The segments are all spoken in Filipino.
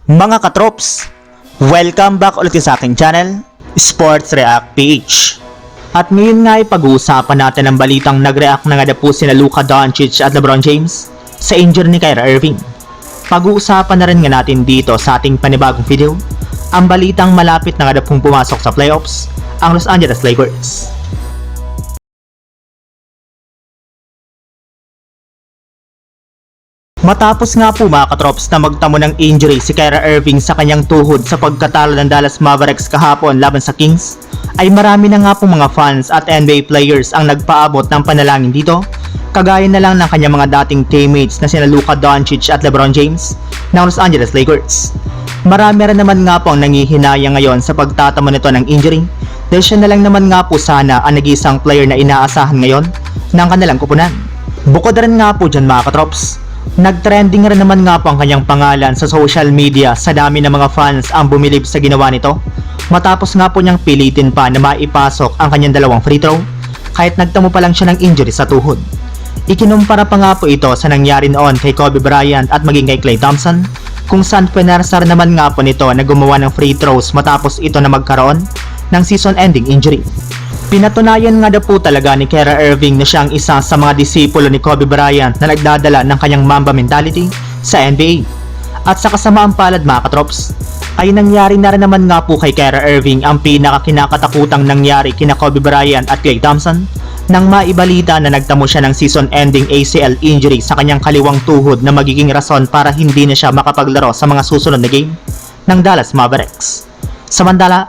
Mga katrops, welcome back ulit sa aking channel, Sports React PH. At ngayon nga ay pag-uusapan natin ang balitang nag-react na nga po sina Luka Doncic at LeBron James sa injury ni Kyrie Irving. Pag-uusapan na rin nga natin dito sa ating panibagong video, ang balitang malapit na nga pong pumasok sa playoffs, ang Los Angeles Lakers. Matapos nga po mga katrops na magtamo ng injury si Kyrie Irving sa kanyang tuhod sa pagkatalo ng Dallas Mavericks kahapon laban sa Kings, ay marami na nga po mga fans at NBA players ang nagpaabot ng panalangin dito, kagaya na lang ng kanyang mga dating teammates na sina Luka Doncic at LeBron James ng Los Angeles Lakers. Marami rin naman nga po ang nangihinayang ngayon sa pagtatamo nito ng injury dahil siya na lang naman nga po sana ang nag-iisang player na inaasahan ngayon ng kanilang kupunan. Bukod rin nga po dyan mga katrops, nag-trending rin naman nga po ang kanyang pangalan sa social media sa dami ng mga fans ang bumilib sa ginawa nito matapos nga po niyang pilitin pa na maipasok ang kanyang dalawang free throw kahit nagtamo pa lang siya ng injury sa tuhod. Ikinumpara pa nga po ito sa nangyari noon kay Kobe Bryant at maging kay Klay Thompson kung saan penarsar naman nga po nito na gumawa ng free throws matapos ito na magkaroon ng season-ending injury. Pinatunayan nga daw po talaga ni Kyrie Irving na siya ang isa sa mga disipulo ni Kobe Bryant na nagdadala ng kanyang Mamba mentality sa NBA. At sa kasamaang palad mga katrops, ay nangyari na rin naman nga po kay Kyrie Irving ang pinakakinakatakutang nangyari kina Kobe Bryant at Klay Thompson nang maibalita na nagtamo siya ng season-ending ACL injury sa kanyang kaliwang tuhod na magiging rason para hindi na siya makapaglaro sa mga susunod na game ng Dallas Mavericks. Samantala,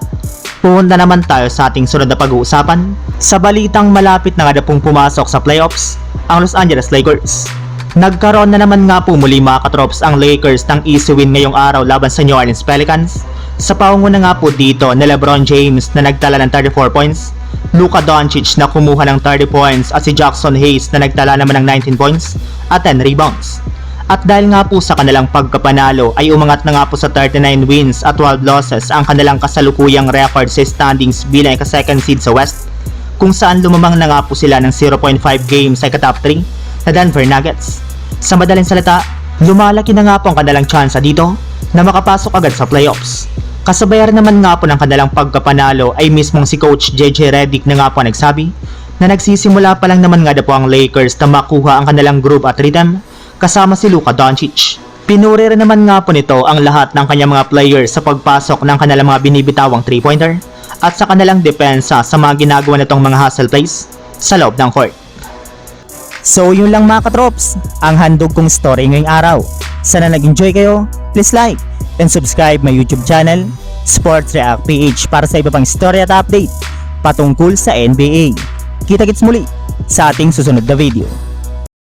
pumunta naman tayo sa ating sunod na pag-uusapan sa balitang malapit na nga pong pumasok sa playoffs ang Los Angeles Lakers. Nagkaroon na naman nga po muli mga katrops ang Lakers ng easy win ngayong araw laban sa New Orleans Pelicans sa paunguna nga po dito ni LeBron James na nagtala ng 34 points, Luka Doncic na kumuha ng 30 points at si Jackson Hayes na nagtala naman ng 19 points at 10 rebounds. At dahil nga po sa kanilang pagkapanalo ay umangat na nga po sa 39 wins at 12 losses ang kanilang kasalukuyang record sa standings bilang ika-second seed sa West, kung saan lumamang na nga po sila ng 0.5 games sa ika-top 3 na Denver Nuggets. Sa madaling salita, lumalaki na nga po ang kanilang tsansa dito na makapasok agad sa playoffs. Kasabayan naman nga po ng kanilang pagkapanalo ay mismong si Coach JJ Redick na nga po nagsabi na nagsisimula pa lang naman nga po ang Lakers na makuha ang kanilang group at rhythm kasama si Luka Doncic. Pinuri rin naman nga po nito ang lahat ng kanyang mga players sa pagpasok ng kanilang mga binibitawang 3-pointer at sa kanilang depensa sa mga ginagawa nitong mga hustle plays sa loob ng court. So yun lang mga katrops, ang handog kong story ngayong araw. Sana nag-enjoy kayo, please like and subscribe my YouTube channel, Sports React PH, para sa iba pang story at update patungkol sa NBA. Kita-kits muli sa ating susunod na video.